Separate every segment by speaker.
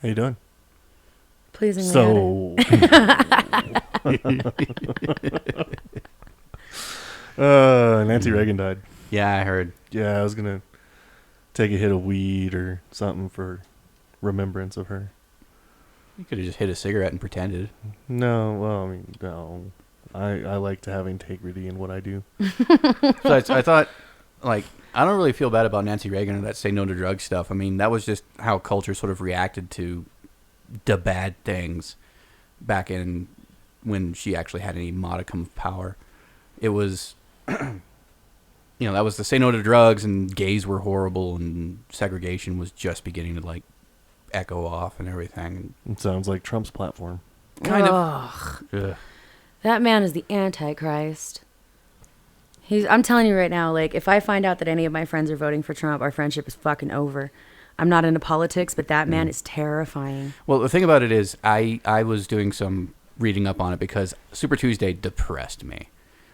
Speaker 1: How you doing?
Speaker 2: Pleasingly
Speaker 1: So, Nancy Reagan died.
Speaker 3: Yeah, I heard.
Speaker 1: Yeah, I was gonna take a hit of weed or something for remembrance of her.
Speaker 3: You could have just hit a cigarette and pretended.
Speaker 1: No, well, I mean, no. I like to have integrity in what I do.
Speaker 3: So I thought, like, I don't really feel bad about Nancy Reagan or that say no to drugs stuff. I mean, that was just how culture sort of reacted to the bad things back in when she actually had any modicum of power. It was, that was the say no to drugs, and gays were horrible, and segregation was just beginning to, like, echo off and everything.
Speaker 1: It sounds like Trump's platform.
Speaker 3: Kind
Speaker 2: Ugh.
Speaker 3: of. Ugh.
Speaker 2: That man is the Antichrist. I'm telling you right now, like, if I find out that any of my friends are voting for Trump, our friendship is fucking over. I'm not into politics, but that man is terrifying.
Speaker 3: Well, the thing about it is, I was doing some reading up on it because Super Tuesday depressed me.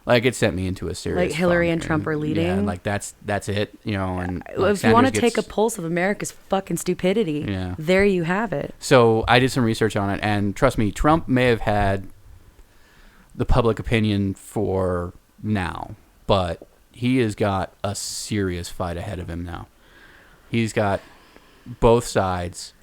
Speaker 3: Like, it sent me into a serious
Speaker 2: Like Hillary
Speaker 3: funk,
Speaker 2: and Trump are leading?
Speaker 3: Yeah, like that's it, And
Speaker 2: If you want to take a pulse of America's fucking stupidity, there you have it.
Speaker 3: So I did some research on it, and trust me, Trump may have had the public opinion for now, but he has got a serious fight ahead of him now. He's got both sides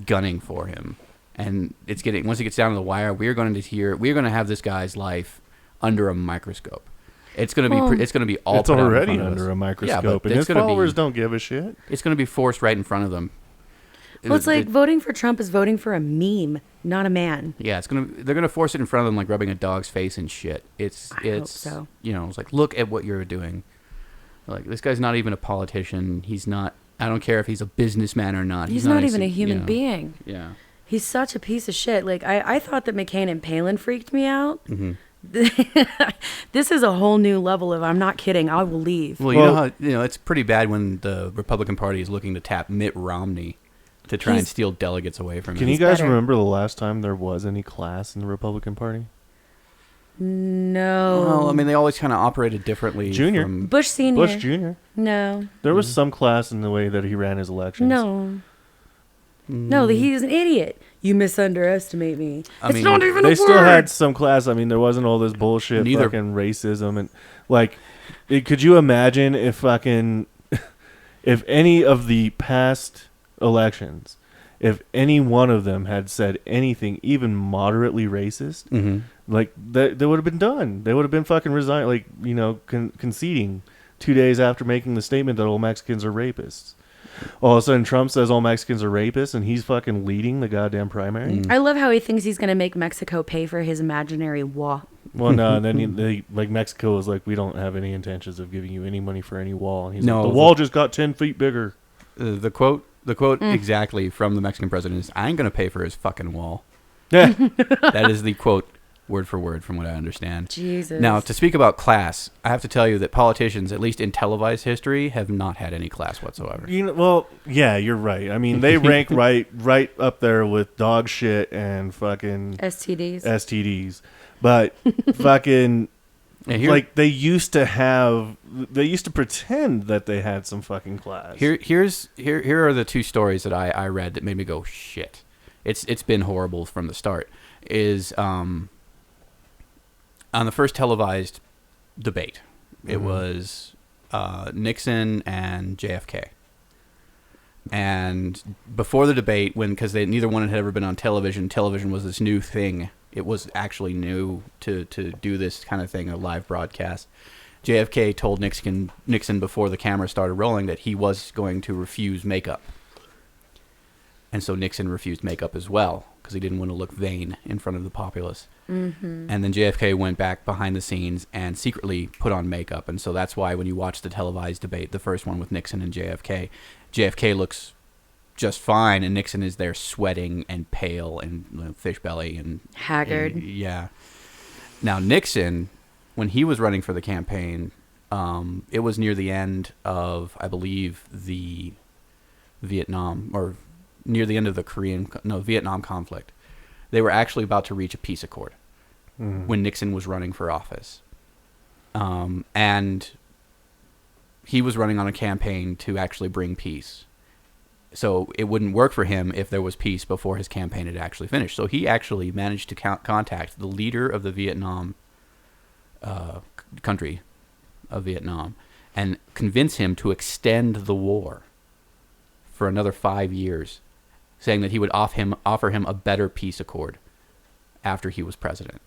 Speaker 3: gunning for him, and once it gets down to the wire, we're going to have this guy's life under a microscope. It's going to be it's going to be all.
Speaker 1: It's
Speaker 3: put out in
Speaker 1: already
Speaker 3: front of
Speaker 1: under
Speaker 3: us.
Speaker 1: a microscope,
Speaker 3: Yeah, but
Speaker 1: and his followers don't give a shit.
Speaker 3: It's going to be forced right in front of them.
Speaker 2: Well, it's like voting for Trump is voting for a meme, not a man.
Speaker 3: Yeah, they're gonna force it in front of them like rubbing a dog's face and shit. I hope
Speaker 2: so.
Speaker 3: It's like, look at what you're doing. Like, this guy's not even a politician. He's not. I don't care if he's a businessman or not.
Speaker 2: He's not even a human being.
Speaker 3: Yeah.
Speaker 2: He's such a piece of shit. Like, I thought that McCain and Palin freaked me out.
Speaker 3: Mm-hmm.
Speaker 2: This is a whole new level of, I'm not kidding, I will leave.
Speaker 3: Well, you know how it's pretty bad when the Republican Party is looking to tap Mitt Romney to try and steal delegates away from him.
Speaker 1: Can you guys remember the last time there was any class in the Republican Party?
Speaker 2: No.
Speaker 3: Well, I mean, they always kind of operated differently.
Speaker 1: Junior.
Speaker 2: Bush Senior.
Speaker 1: Bush Jr.
Speaker 2: No.
Speaker 1: There was some class in the way that he ran his elections.
Speaker 2: No. No, he's an idiot. You misunderestimate me.
Speaker 3: I mean,
Speaker 2: not even a
Speaker 1: They
Speaker 2: word.
Speaker 1: still had some class. I mean, there wasn't all this bullshit
Speaker 3: Neither.
Speaker 1: fucking racism and like. Could you imagine if fucking if any of the past elections, if any one of them had said anything even moderately racist, like they would have been done. They would have been fucking resigned, like, conceding 2 days after making the statement that all Mexicans are rapists. All of a sudden, Trump says all Mexicans are rapists, and he's fucking leading the goddamn primary.
Speaker 2: I love how he thinks he's going to make Mexico pay for his imaginary wall.
Speaker 1: Well, no, and then Mexico was like, we don't have any intentions of giving you any money for any wall. And he's
Speaker 3: No,
Speaker 1: like, the wall just got 10 feet bigger.
Speaker 3: The quote exactly from the Mexican president is, "I ain't gonna pay for his fucking wall."
Speaker 1: Yeah.
Speaker 3: That is the quote, word for word, from what I understand.
Speaker 2: Jesus.
Speaker 3: Now, to speak about class, I have to tell you that politicians, at least in televised history, have not had any class whatsoever.
Speaker 1: Well, yeah, you're right. I mean, they rank right up there with dog shit and fucking STDs. But fucking, like, they used to pretend that they had some fucking class.
Speaker 3: Here are the two stories that I read that made me go, shit. It's been horrible from the start. Is on the first televised debate, it was Nixon and JFK. And before the debate, because neither one had ever been on television was this new thing. It was actually new to do this kind of thing, a live broadcast. JFK told Nixon before the camera started rolling that he was going to refuse makeup. And so Nixon refused makeup as well, because he didn't want to look vain in front of the populace. Mm-hmm. And then JFK went back behind the scenes and secretly put on makeup. And so that's why when you watch the televised debate, the first one with Nixon and JFK looks just fine, and Nixon is there sweating and pale and fish belly and
Speaker 2: haggard.
Speaker 3: Yeah. Now Nixon, when he was running for the campaign, it was near the end of, I believe, the Vietnam, or near the end of the Vietnam conflict. They were actually about to reach a peace accord when Nixon was running for office. And he was running on a campaign to actually bring peace. So it wouldn't work for him if there was peace before his campaign had actually finished. So he actually managed to contact the leader of the Vietnam country of Vietnam and convince him to extend the war for another 5 years, saying that he would offer him a better peace accord after he was president.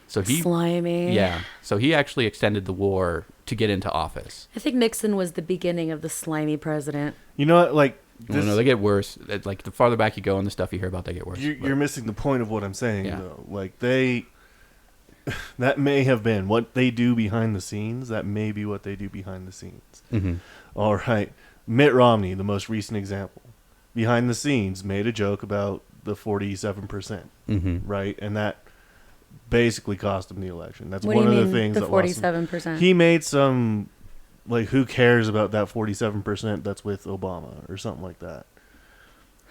Speaker 3: So he
Speaker 2: Slimy.
Speaker 3: Yeah. So he actually extended the war to get into office.
Speaker 2: I think Nixon was the beginning of the slimy president.
Speaker 1: You know what? Like,
Speaker 3: No, they get worse. Like, the farther back you go and the stuff you hear about, they get worse.
Speaker 1: you're missing the point of what I'm saying,
Speaker 3: Yeah.
Speaker 1: though. Like, that may have been what they do behind the scenes. That may be what they do behind the scenes.
Speaker 3: Mm-hmm.
Speaker 1: All right. Mitt Romney, the most recent example, behind the scenes made a joke about the 47%, right? And that basically cost him the election. That's
Speaker 2: What
Speaker 1: one
Speaker 2: do you
Speaker 1: of
Speaker 2: mean,
Speaker 1: the things
Speaker 2: the
Speaker 1: that lost him.
Speaker 2: 47%?
Speaker 1: He made some, like, who cares about that 47% that's with Obama or something like that.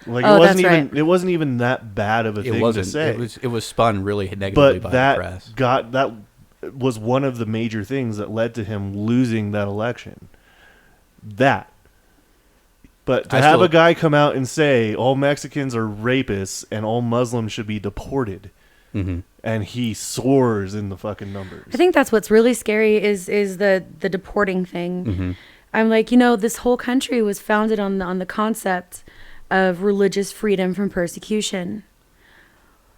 Speaker 1: Like,
Speaker 2: Oh,
Speaker 1: it wasn't
Speaker 2: that's
Speaker 1: even
Speaker 2: right.
Speaker 1: it wasn't even that bad of a thing to say.
Speaker 3: It was spun really negatively
Speaker 1: But
Speaker 3: by
Speaker 1: that
Speaker 3: the press.
Speaker 1: that was one of the major things that led to him losing that election. But to have a guy come out and say all Mexicans are rapists and all Muslims should be deported, and he soars in the fucking numbers.
Speaker 2: I think that's what's really scary is the deporting thing. I'm like, this whole country was founded on the concept of religious freedom from persecution.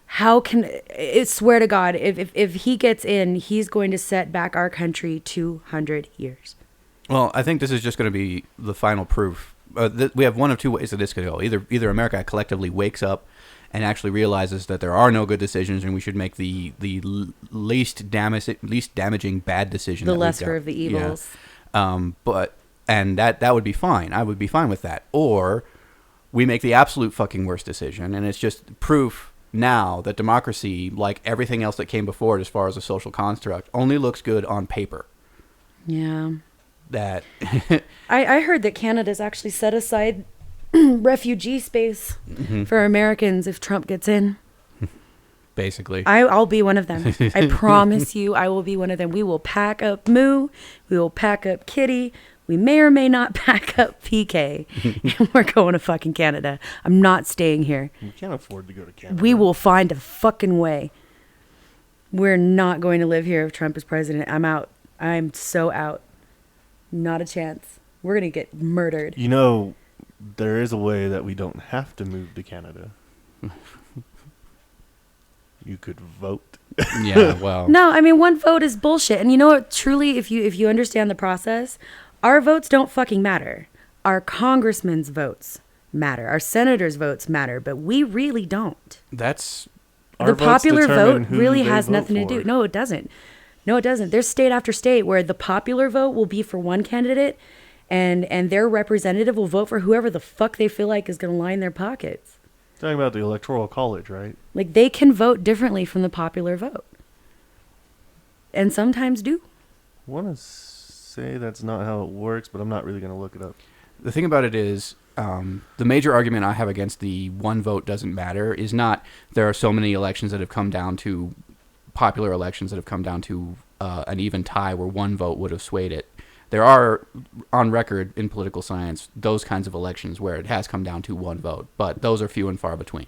Speaker 2: How can I swear to God, if he gets in, he's going to set back our country 200 years.
Speaker 3: Well, I think this is just going to be the final proof. We have one of two ways that this could go. Either America collectively wakes up and actually realizes that there are no good decisions, and we should make the least damaging bad decision.
Speaker 2: The lesser of the evils.
Speaker 3: Yeah. And that would be fine. I would be fine with that. Or we make the absolute fucking worst decision, and it's just proof now that democracy, like everything else that came before it as far as a social construct, only looks good on paper.
Speaker 2: Yeah.
Speaker 3: That
Speaker 2: I heard that Canada's actually set aside refugee space for Americans if Trump gets in.
Speaker 3: basically.
Speaker 2: I'll be one of them. I promise you, I will be one of them. We will pack up Moo. We will pack up Kitty. We may or may not pack up PK. And we're going to fucking Canada. I'm not staying here.
Speaker 1: You can't afford to go to Canada.
Speaker 2: We will find a fucking way. We're not going to live here if Trump is president. I'm out. I'm so out. Not a chance. We're going to get murdered.
Speaker 1: There is a way that we don't have to move to Canada. You could vote.
Speaker 3: Yeah, well.
Speaker 2: No, I mean, one vote is bullshit. And you know what? Truly, if you understand the process, our votes don't fucking matter. Our congressmen's votes matter. Our senators' votes matter. But we really don't.
Speaker 3: That's
Speaker 2: The popular vote
Speaker 1: who
Speaker 2: really
Speaker 1: they
Speaker 2: has
Speaker 1: vote
Speaker 2: nothing to
Speaker 1: for.
Speaker 2: do. No, it doesn't. No, it doesn't. There's state after state where the popular vote will be for one candidate and their representative will vote for whoever the fuck they feel like is going to line their pockets.
Speaker 1: Talking about the Electoral College, right?
Speaker 2: Like, they can vote differently from the popular vote. And sometimes do.
Speaker 1: I want to say that's not how it works, but I'm not really going to look it up.
Speaker 3: The thing about it is, the major argument I have against the one vote doesn't matter is not there are so many elections that have come down to popular elections that have come down to an even tie where one vote would have swayed it. There are, on record in political science, those kinds of elections where it has come down to one vote, but those are few and far between.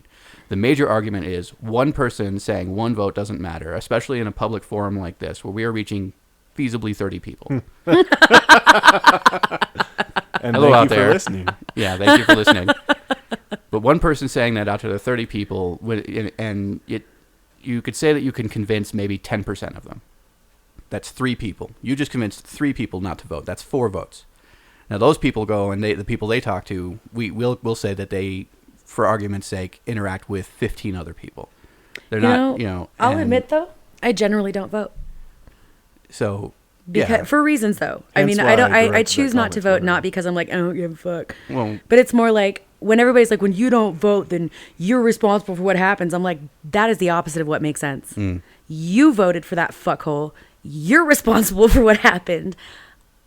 Speaker 3: The major argument is one person saying one vote doesn't matter, especially in a public forum like this where we are reaching feasibly 30 people.
Speaker 1: And
Speaker 3: Hello
Speaker 1: thank
Speaker 3: out
Speaker 1: you
Speaker 3: there.
Speaker 1: for listening.
Speaker 3: Yeah, thank you for listening. But one person saying that out to the 30 people, and you could say that you can convince maybe 10% of them. That's 3 people. You just convinced 3 people not to vote. That's 4 votes. Now those people go and the people they talk to, we'll say that they, for argument's sake, interact with 15 other people. They're not.
Speaker 2: I'll admit though, I generally don't vote.
Speaker 3: So
Speaker 2: For reasons though.
Speaker 1: Hence
Speaker 2: I don't.
Speaker 1: why I
Speaker 2: I
Speaker 1: direct
Speaker 2: choose
Speaker 1: that
Speaker 2: not to
Speaker 1: comment
Speaker 2: vote, not
Speaker 1: whatever.
Speaker 2: because I'm like, I don't give a fuck.
Speaker 3: Well,
Speaker 2: But it's more like when everybody's like, when you don't vote, then you're responsible for what happens. I'm like, that is the opposite of what makes sense. You voted for that fuckhole. You're responsible for what happened.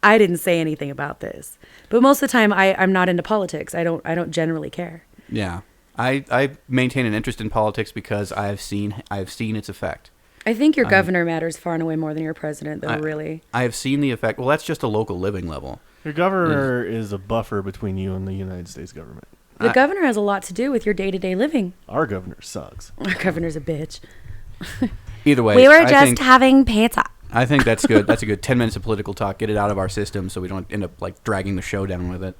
Speaker 2: I didn't say anything about this. But most of the time, I'm not into politics. I don't generally care.
Speaker 3: yeah. I maintain an interest in politics because I've seen its effect.
Speaker 2: I think your governor matters far and away more than your president, though, really.
Speaker 3: I have seen the effect. Well, that's just a local living level.
Speaker 1: Your governor is a buffer between you and the United States government.
Speaker 2: The governor has a lot to do with your day-to-day living.
Speaker 1: Our governor sucks.
Speaker 2: Our governor's a bitch.
Speaker 3: Either way,
Speaker 2: We were just having pizza.
Speaker 3: I think that's good. That's a good 10 minutes of political talk. Get it out of our system so we don't end up like dragging the show down with it.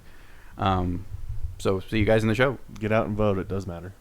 Speaker 3: So see you guys in the show.
Speaker 1: Get out and vote. It does matter.